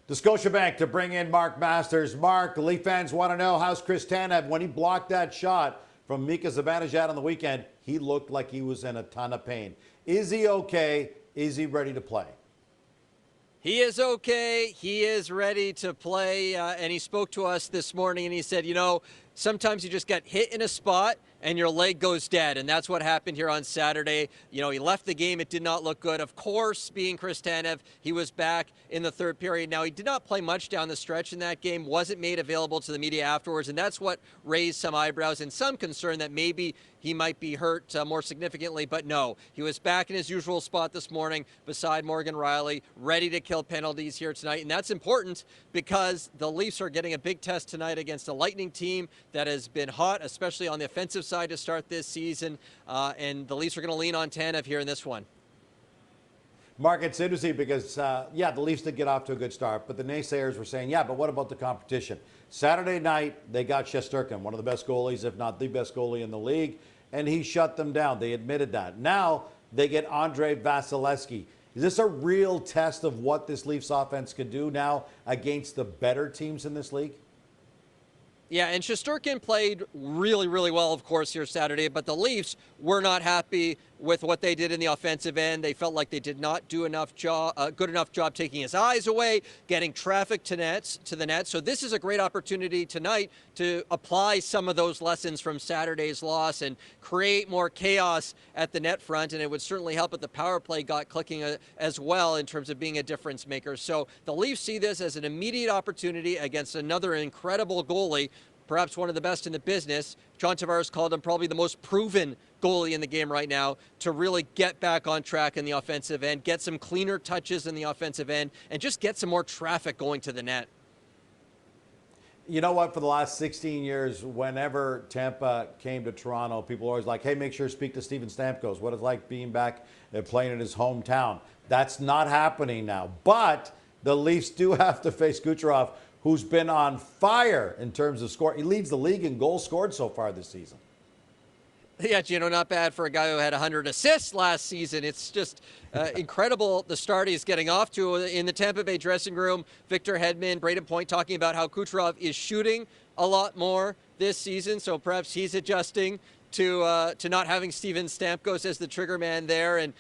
to Scotiabank to bring in Mark Masters. Mark, the Leaf fans want to know, how's Chris Tanev? When he blocked that shot from Mika Zibanejad on the weekend, he looked like he was in a ton of pain. Is he okay? Is he ready to play? He is okay. He is ready to play. And he spoke to us this morning and he said, sometimes you just get hit in a spot and your leg goes dead. And that's what happened here on Saturday. He left the game. It did not look good. Of course, being Chris Tanev, he was back in the third period. Now, he did not play much down the stretch in that game, wasn't made available to the media afterwards. And that's what raised some eyebrows and some concern that maybe he might be hurt more significantly. But no, he was back in his usual spot this morning beside Morgan Rielly, ready to kill penalties here tonight. And that's important because the Leafs are getting a big test tonight against a Lightning team that has been hot, especially on the offensive side to start this season. And the Leafs are going to lean on Tanev here in this one. Mark, it's interesting because, the Leafs did get off to a good start, but the naysayers were saying, but what about the competition? Saturday night, they got Shesterkin, one of the best goalies, if not the best goalie in the league, and he shut them down. They admitted that. Now they get Andrei Vasilevsky. Is this a real test of what this Leafs offense can do now against the better teams in this league? Yeah, and Shesterkin played really, really well, of course, here Saturday, but the Leafs were not happy with what they did in the offensive end. They felt like they did not do good enough job taking his eyes away, getting traffic to the net. So this is a great opportunity tonight to apply some of those lessons from Saturday's loss and create more chaos at the net front, and it would certainly help if the power play got clicking as well in terms of being a difference maker. So the Leafs see this as an immediate opportunity against another incredible goalie, perhaps one of the best in the business. John Tavares called him probably the most proven goalie in the game right now to really get back on track in the offensive end, get some cleaner touches in the offensive end, and just get some more traffic going to the net. You know what? For the last 16 years, whenever Tampa came to Toronto, people were always like, hey, make sure to speak to Steven Stamkos. What it's like being back and playing in his hometown. That's not happening now. But the Leafs do have to face Kucherov, who's been on fire in terms of score. He leads the league in goals scored so far this season. Yeah, Gino, not bad for a guy who had 100 assists last season. It's just incredible the start he's getting off to in the Tampa Bay dressing room. Victor Hedman, Braden Point talking about how Kucherov is shooting a lot more this season, so perhaps he's adjusting to not having Steven Stamkos as the trigger man there. And,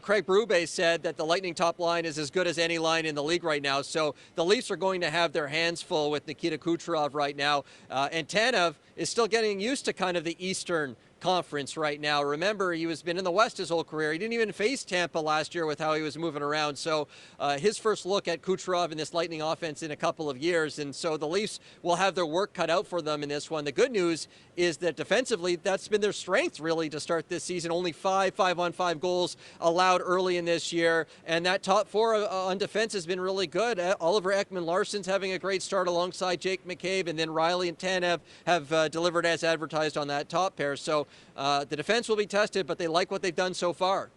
Craig Berube said that the Lightning top line is as good as any line in the league right now. So the Leafs are going to have their hands full with Nikita Kucherov right now. And Tanev is still getting used to kind of the Eastern Conference right now. Remember, he was been in the West his whole career. He didn't even face Tampa last year with how he was moving around. So his first look at Kucherov in this Lightning offense in a couple of years. And so the Leafs will have their work cut out for them in this one. The good news is that defensively, that's been their strength really to start this season. Only 5-on-5 goals allowed early in this year. And that top four on defense has been really good. Oliver Ekman-Larsson's having a great start alongside Jake McCabe. And then Rielly and Tanev have delivered as advertised on that top pair. So the defense will be tested, but they like what they've done so far.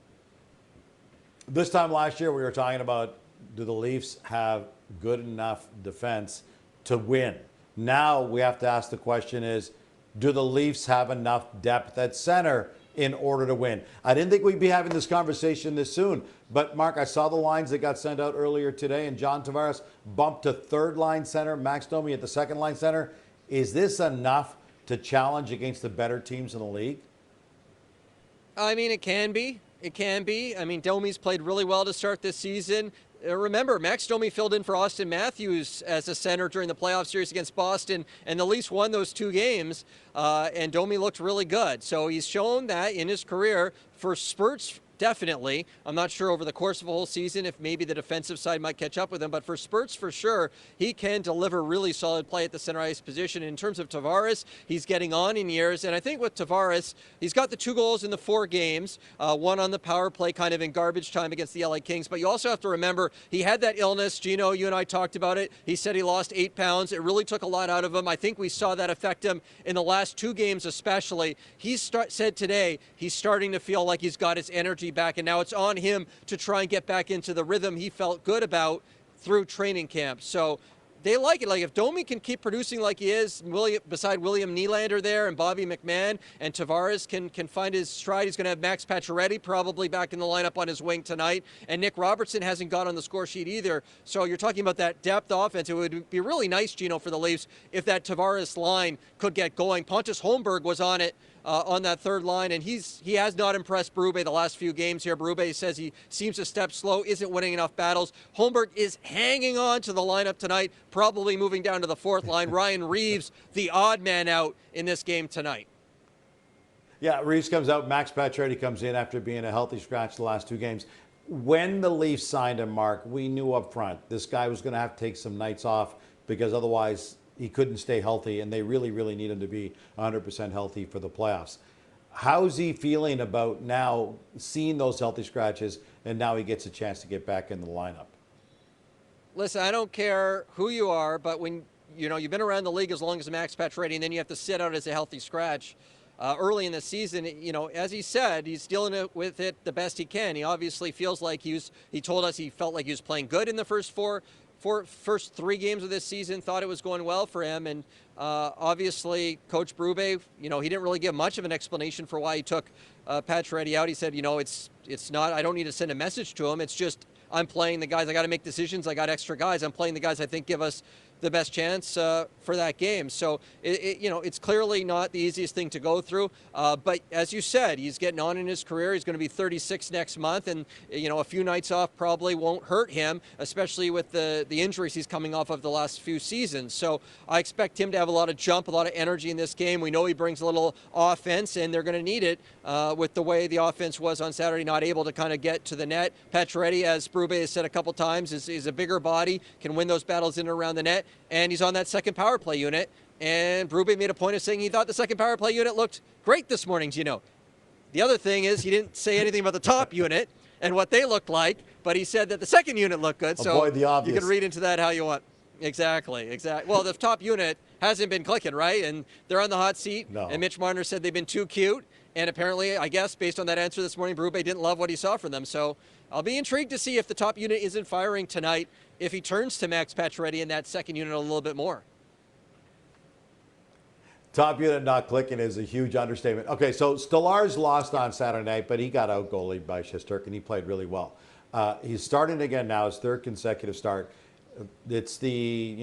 This time last year, we were talking about, do the Leafs have good enough defense to win? Now we have to ask the question is, do the Leafs have enough depth at center in order to win? I didn't think we'd be having this conversation this soon, but Mark, I saw the lines that got sent out earlier today, and John Tavares bumped to third line center, Max Domi at the second line center. Is this enough to challenge against the better teams in the league? I mean, it can be. It can be. I mean, Domi's played really well to start this season. Remember, Max Domi filled in for Austin Matthews as a center during the playoff series against Boston, and the Leafs won those 2 games, and Domi looked really good. So he's shown that in his career for spurts. Definitely. I'm not sure over the course of a whole season if maybe the defensive side might catch up with him, but for spurts, for sure, he can deliver really solid play at the center ice position. In terms of Tavares, he's getting on in years, and I think with Tavares, he's got the 2 goals in the 4 games, one on the power play kind of in garbage time against the LA Kings, but you also have to remember he had that illness. Gino, you and I talked about it. He said he lost 8 pounds. It really took a lot out of him. I think we saw that affect him in the last 2 games especially. Said today he's starting to feel like he's got his energy back, and now it's on him to try and get back into the rhythm he felt good about through training camp. So they like it. Like if Domi can keep producing like he is, beside William Nylander there and Bobby McMahon, and Tavares can find his stride, he's going to have Max Pacioretty probably back in the lineup on his wing tonight. And Nick Robertson hasn't got on the score sheet either. So you're talking about that depth offense. It would be really nice, Gino, for the Leafs if that Tavares line could get going. Pontus Holmberg was on it. On that third line, and he has not impressed Berube the last few games here. Berube says he seems a step slow, isn't winning enough battles. Holmberg is hanging on to the lineup tonight, probably moving down to the fourth line. Ryan Reeves, the odd man out in this game tonight. Yeah, Reeves comes out. Max Pacioretty comes in after being a healthy scratch the last 2 games. When the Leafs signed him, Mark, we knew up front this guy was going to have to take some nights off because otherwise he couldn't stay healthy, and they really, really need him to be 100% healthy for the playoffs. How's he feeling about now seeing those healthy scratches, and now he gets a chance to get back in the lineup? Listen, I don't care who you are, but when you've been around the league as long as Max Pacioretty, and then you have to sit out as a healthy scratch early in the season. As he said, he's dealing with it the best he can. He obviously feels like he told us he felt like he was playing good in the first first 3 games of this season, thought it was going well for him. And obviously, Coach Berube, he didn't really give much of an explanation for why he took Pacioretty out. He said, it's not, I don't need to send a message to him. It's just, I'm playing the guys. I got to make decisions. I got extra guys. I'm playing the guys I think give us the best chance for that game. So, it's clearly not the easiest thing to go through. But as you said, he's getting on in his career. He's going to be 36 next month. And, a few nights off probably won't hurt him, especially with the injuries he's coming off of the last few seasons. So I expect him to have a lot of jump, a lot of energy in this game. We know he brings a little offense, and they're going to need it with the way the offense was on Saturday, not able to kind of get to the net. Pacioretty, as Berube has said a couple times, is a bigger body, can win those battles in and around the net. And he's on that second power play unit. And Berube made a point of saying he thought the second power play unit looked great this morning, Gino. The other thing is he didn't say anything about the top unit and what they looked like, but he said that the second unit looked good. So avoid the obvious. You can read into that how you want. Exactly. Well, the top unit hasn't been clicking, right? And they're on the hot seat. No. And Mitch Marner said they've been too cute. And apparently, I guess, based on that answer this morning, Berube didn't love what he saw from them. So I'll be intrigued to see if the top unit isn't firing tonight, if he turns to Max Pacioretty in that second unit a little bit more. Top unit not clicking is a huge understatement. Okay, so Stolarz lost on Saturday night, but he got out-goalied by Shesterkin, and he played really well. He's starting again now, his 3rd consecutive start. It's we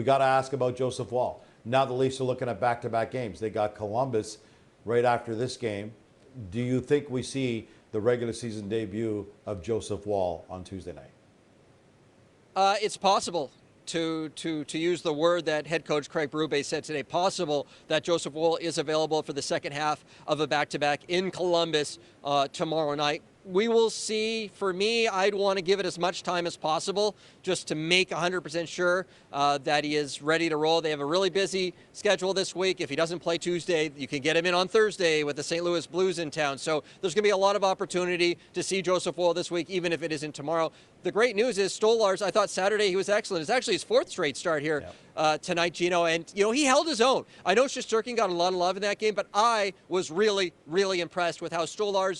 got to ask about Joseph Woll. Now the Leafs are looking at back-to-back games. They got Columbus right after this game. Do you think we see the regular season debut of Joseph Woll on Tuesday night? It's possible. To use the word that head coach Craig Berube said today, possible that Joseph Woll is available for the second half of a back-to-back in Columbus tomorrow night. We will see. For me, I'd want to give it as much time as possible just to make 100% sure that he is ready to roll. They have a really busy schedule this week. If he doesn't play Tuesday, you can get him in on Thursday with the St. Louis Blues in town. So there's going to be a lot of opportunity to see Joseph Woll this week, even if it isn't tomorrow. The great news is Stolarz, I thought Saturday he was excellent. It's actually his 4th straight start here tonight, Gino. And, he held his own. I know Shesterkin got a lot of love in that game, but I was really, really impressed with how Stolarz,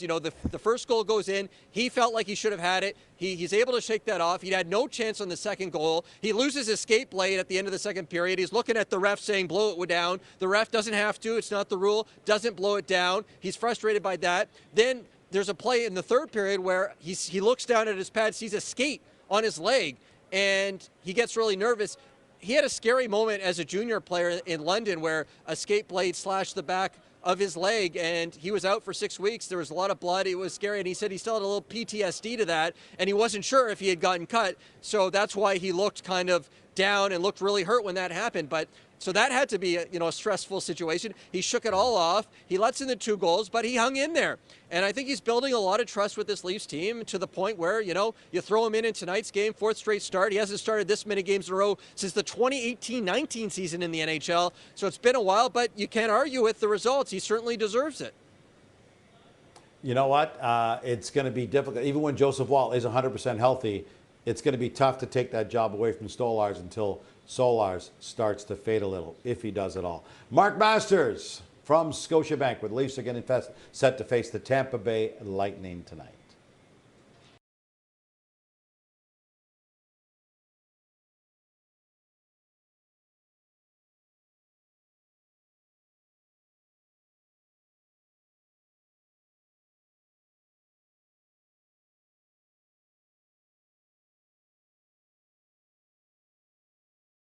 the first goal goes in. He felt like he should have had it. He's able to shake that off. He had no chance on the second goal. He loses his skate blade at the end of the second period. He's looking at the ref saying, blow it down. The ref doesn't have to. It's not the rule. Doesn't blow it down. He's frustrated by that. Then there's a play in the 3rd period where he looks down at his pad, sees a skate on his leg, and he gets really nervous. He had a scary moment as a junior player in London where a skate blade slashed the back of his leg, and he was out for 6 weeks. There was a lot of blood. It was scary, and he said he still had a little PTSD to that, and he wasn't sure if he had gotten cut. So that's why he looked kind of down and looked really hurt when that happened. But so that had to be a stressful situation. He shook it all off. He lets in the 2 goals, but he hung in there. And I think he's building a lot of trust with this Leafs team to the point where, you throw him in tonight's game, 4th straight start. He hasn't started this many games in a row since the 2018-19 season in the NHL. So it's been a while, but you can't argue with the results. He certainly deserves it. You know what? It's going to be difficult. Even when Joseph Woll is 100% healthy, it's going to be tough to take that job away from Stolarz until Stolarz starts to fade a little, if he does at all. Mark Masters from Scotiabank with Leafs are getting set to face the Tampa Bay Lightning tonight.